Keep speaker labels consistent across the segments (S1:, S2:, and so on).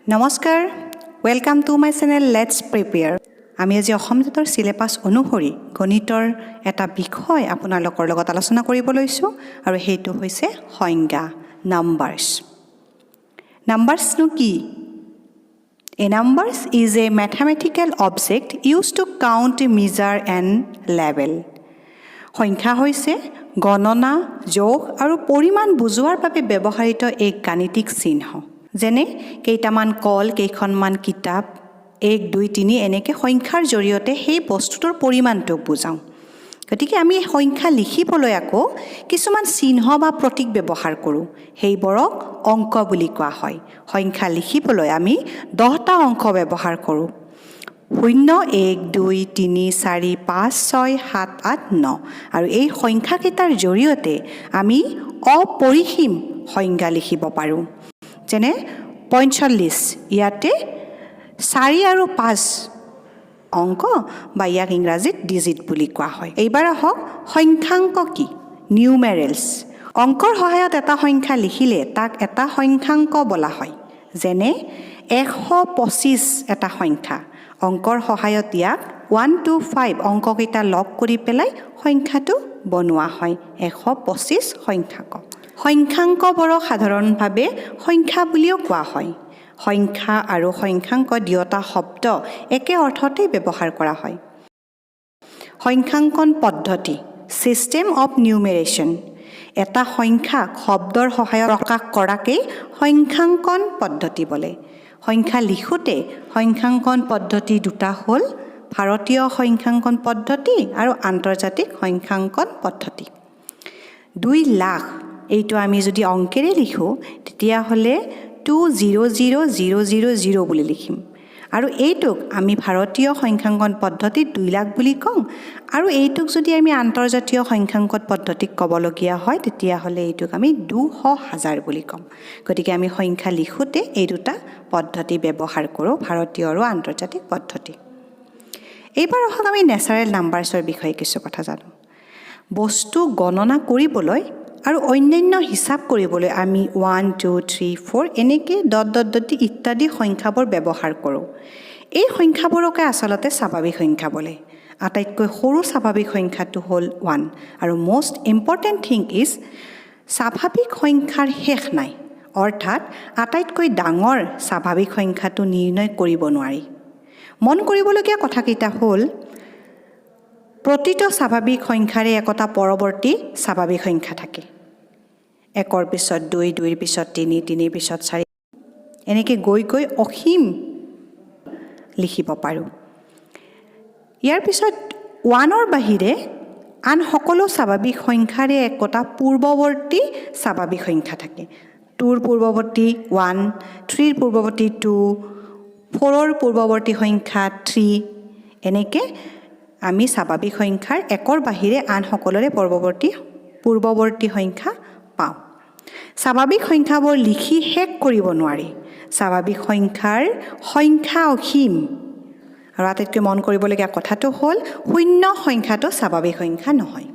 S1: নমস্কাৰ, welcome to my channel let's prepare. আমি আজি অসম জাতৰ চিলেবাছ অনুসৰি গণিতৰ এটা বিষয় আপোনালোকৰ লগত আলোচনা কৰিব লৈছোঁ আৰু সেইটো হৈছে সংজ্ঞা, নাম্বাৰছ। নাম্বাৰছনো কি? A numbers is a mathematical object used to count, measure and label. সংখ্যা হৈছে গণনা, যোগ আৰু পৰিমাণ বুজোৱাৰ বাবে ব্যৱহৃত এক গাণিতিক চিহ্ন। যেনে কেইটামান কল, কেইখনমান কিতাপ, 1, 2, 3 এনেকৈ সংখ্যাৰ জৰিয়তে সেই বস্তুটোৰ পৰিমাণটোক বুজাওঁ। গতিকে আমি সংখ্যা লিখিবলৈ আকৌ কিছুমান চিহ্ন বা প্ৰতীক ব্যৱহাৰ কৰোঁ। সেইবোৰক অংক বুলি কোৱা হয়। সংখ্যা লিখিবলৈ আমি 10টা অংক ব্যৱহাৰ কৰোঁ। 0, 1, 2, 3, 4, 5, 6, 7, 8, 9 আৰু এই সংখ্যাকেইটাৰ জৰিয়তে আমি অপৰিসীম সংজ্ঞা লিখিব পাৰোঁ। যেনে 45, ইয়াতে 4 আৰু 5 অংক বা ইয়াক ইংৰাজীত ডিজিট বুলি কোৱা হয়। এইবাৰ আহক সংখ্যাংক কি? নিউমেৰেলছ। অংকৰ সহায়ত এটা সংখ্যা লিখিলে তাক এটা সংখ্যাংক বোলা হয়। যেনে 125 এটা সংখ্যা। অংকৰ সহায়ত ইয়াক 1 to 5 অংককেইটা লগ কৰি পেলাই সংখ্যাটো বনোৱা হয়। 125 সংখ্যাংক। সংখ্যাংকবোৰক সাধাৰণভাৱে সংখ্যা বুলিও কোৱা হয়। সংখ্যা আৰু সংখ্যাংক দুয়োটা শব্দ একে অৰ্থতেই ব্যৱহাৰ কৰা হয়। সংখ্যাংকন পদ্ধতি, ছিষ্টেম অফ নিউমেৰেশ্যন। এটা সংখ্যা শব্দৰ সহায়ত প্ৰকাশ কৰাকেই সংখ্যাংকন পদ্ধতি বোলে। সংখ্যা লিখোঁতে সংখ্যাংকন পদ্ধতি দুটা হ'ল ভাৰতীয় সংখ্যাংকন পদ্ধতি আৰু আন্তৰ্জাতিক সংখ্যাংকন পদ্ধতি। 2 লাখ এইটো আমি যদি অংকেৰে লিখোঁ তেতিয়াহ'লে 200,000 বুলি লিখিম আৰু এইটোক আমি ভাৰতীয় সংখ্যাংকন পদ্ধতিত 2 লাখ বুলি কওঁ আৰু এইটোক যদি আমি আন্তৰ্জাতীয় সংখ্যাংকন পদ্ধতিক ক'বলগীয়া হয় তেতিয়াহ'লে এইটোক আমি 200,000 বুলি ক'ম। গতিকে আমি সংখ্যা লিখোঁতে এই দুটা পদ্ধতি ব্যৱহাৰ কৰোঁ, ভাৰতীয় আৰু আন্তৰ্জাতিক পদ্ধতি। এইবাৰ আহক আমি নেচাৰেল নাম্বাৰছৰ বিষয়ে কিছু কথা জানো। বস্তু গণনা কৰিবলৈ আৰু অন্যান্য হিচাপ কৰিবলৈ আমি 1, 2, 3, 4 এনেকৈ ... ইত্যাদি সংখ্যাবোৰ ব্যৱহাৰ কৰোঁ। এই সংখ্যাবোৰকে আচলতে স্বাভাৱিক সংখ্যা বোলে। আটাইতকৈ সৰু স্বাভাৱিক সংখ্যাটো হ'ল 1 আৰু মষ্ট ইম্পৰ্টেণ্ট থিং ইজ স্বাভাৱিক সংখ্যাৰ শেষ নাই, অৰ্থাৎ আটাইতকৈ ডাঙৰ স্বাভাৱিক সংখ্যাটো নিৰ্ণয় কৰিব নোৱাৰি। মন কৰিবলগীয়া কথাকেইটা হ'ল প্ৰতিটো স্বাভাৱিক সংখ্যাৰে একোটা পৰৱৰ্তী স্বাভাৱিক সংখ্যা থাকে। 1ৰ পিছত 2, 2ৰ পিছত 3, 3ৰ পিছত 4 এনেকৈ গৈ গৈ অসীম লিখিব পাৰোঁ। ইয়াৰ পিছত 1ৰ বাহিৰে আন সকলো স্বাভাৱিক সংখ্যাৰে একোটা পূৰ্বৱৰ্তী স্বাভাৱিক সংখ্যা থাকে। 2ৰ পূৰ্বৱৰ্তী 1, 3ৰ পূৰ্বৱৰ্তী 2, 4ৰ পূৰ্বৱৰ্তী সংখ্যা 3 এনেকৈ আমি স্বাভাৱিক সংখ্যাৰ 1ৰ বাহিৰে আন সকলোৰে পূৰ্বৱৰ্তী সংখ্যা পাওঁ। স্বাভাৱিক সংখ্যাবোৰ লিখি শেষ কৰিব নোৱাৰি। স্বাভাৱিক সংখ্যাৰ সংখ্যা অসীম আৰু আটাইতকৈ মন কৰিবলগীয়া কথাটো হ'ল 0 সংখ্যাটো স্বাভাৱিক সংখ্যা নহয়।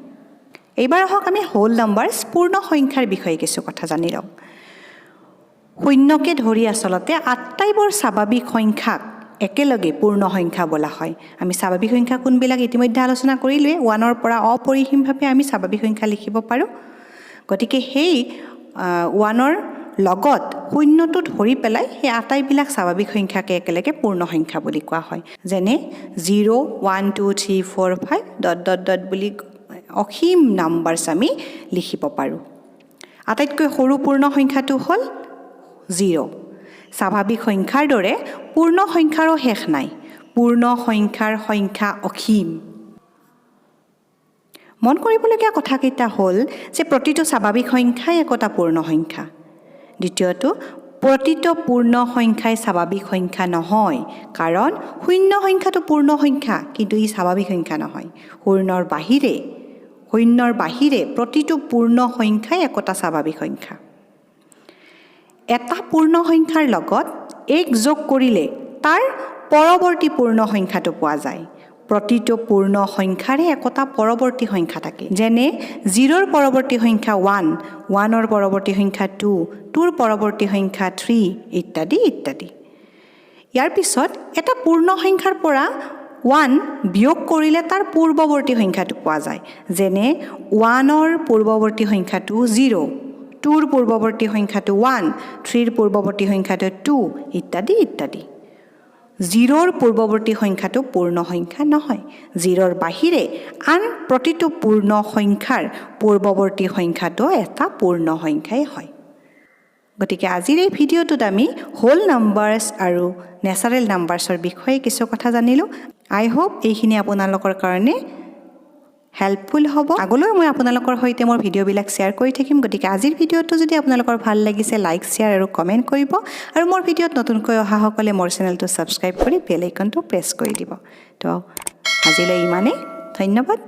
S1: এইবাৰ আহক আমি হোল নাম্বাৰছ, পূৰ্ণ সংখ্যাৰ বিষয়ে কিছু কথা জানি লওঁ। 0কে ধৰি আচলতে আটাইবোৰ স্বাভাৱিক সংখ্যাক একেলগে পূৰ্ণ সংখ্যা বোলা হয়। আমি স্বাভাৱিক সংখ্যা কোনবিলাক ইতিমধ্যে আলোচনা কৰিলোৱে। 1ৰ পৰা অপৰিসীমভাৱে আমি স্বাভাৱিক সংখ্যা লিখিব পাৰোঁ। গতিকে সেই 1ৰ লগত 0টো ধৰি পেলাই সেই আটাইবিলাক স্বাভাৱিক সংখ্যাকে একেলগে পূৰ্ণ সংখ্যা বুলি কোৱা হয়। যেনে 0, 1, 2, 3, 4, 5 ... বুলি অসীম নাম্বাৰছ আমি লিখিব পাৰোঁ। আটাইতকৈ সৰু পূৰ্ণ সংখ্যাটো হ'ল 0। স্বাভাৱিক সংখ্যাৰ দৰে পূৰ্ণ সংখ্যাৰো শেষ নাই। পূৰ্ণ সংখ্যাৰ সংখ্যা অসীম। মন কৰিবলগীয়া কথাকেইটা হ'ল যে প্ৰতিটো স্বাভাৱিক সংখ্যাই একোটা পূৰ্ণ সংখ্যা। দ্বিতীয়টো, প্ৰতিটো পূৰ্ণ সংখ্যাই স্বাভাৱিক সংখ্যা নহয়, কাৰণ 0 সংখ্যাটো পূৰ্ণ সংখ্যা কিন্তু ই স্বাভাৱিক সংখ্যা নহয়। 0ৰ বাহিৰে প্ৰতিটো পূৰ্ণ সংখ্যাই একোটা স্বাভাৱিক সংখ্যা। এটা পূৰ্ণ সংখ্যাৰ লগত 1 যোগ কৰিলে তাৰ পৰৱৰ্তী পূৰ্ণ সংখ্যাটো পোৱা যায়। প্ৰতিটো পূৰ্ণ সংখ্যাৰে একোটা পৰৱৰ্তী সংখ্যা থাকে। যেনে 0ৰ পৰৱৰ্তী সংখ্যা 1, 1ৰ পৰৱৰ্তী সংখ্যা 2, 2ৰ পৰৱৰ্তী সংখ্যা 3 ইত্যাদি ইত্যাদি। ইয়াৰ পিছত এটা পূৰ্ণ সংখ্যাৰ পৰা 1 বিয়োগ কৰিলে তাৰ পূৰ্বৱৰ্তী সংখ্যাটো পোৱা যায় যেনে 1ৰ পূৰ্বৱৰ্তী সংখ্যাটো 0 2ৰ পূৰ্বৱৰ্তী সংখ্যাটো 1 3ৰ পূৰ্বৱৰ্তী সংখ্যাটো 2 ইত্যাদি ইত্যাদি 0ৰ পূৰ্বৱৰ্তী সংখ্যাটো পূৰ্ণ সংখ্যা নহয় 0ৰ বাহিৰে আন প্ৰতিটো পূৰ্ণ সংখ্যাৰ পূৰ্বৱৰ্তী সংখ্যাটো এটা পূৰ্ণ সংখ্যাই হয় গতিকে আজিৰ এই ভিডিঅ'টোত আমি হোল নাম্বাৰছ আৰু নেচাৰেল নাম্বাৰছৰ বিষয়ে কিছু কথা জানিলোঁ আই হোপ এইখিনি আপোনালোকৰ কাৰণে হেল্পফুল হ'ব আগলৈ মই আপোনালোকৰ সৈতে মোৰ ভিডিঅ'বিলাক শ্বেয়াৰ কৰি থাকিম গতিকে আজিৰ ভিডিঅ'টো যদি আপোনালোকৰ ভাল লাগিছে লাইক শ্বেয়াৰ আৰু কমেণ্ট কৰিব আৰু মোৰ ভিডিঅ'ত নতুনকৈ অহাসকলে মোৰ চেনেলটো ছাবস্ক্ৰাইব কৰি বেল আইকনটো প্ৰেছ কৰি দিব তো আজিলৈ ইমানেই ধন্যবাদ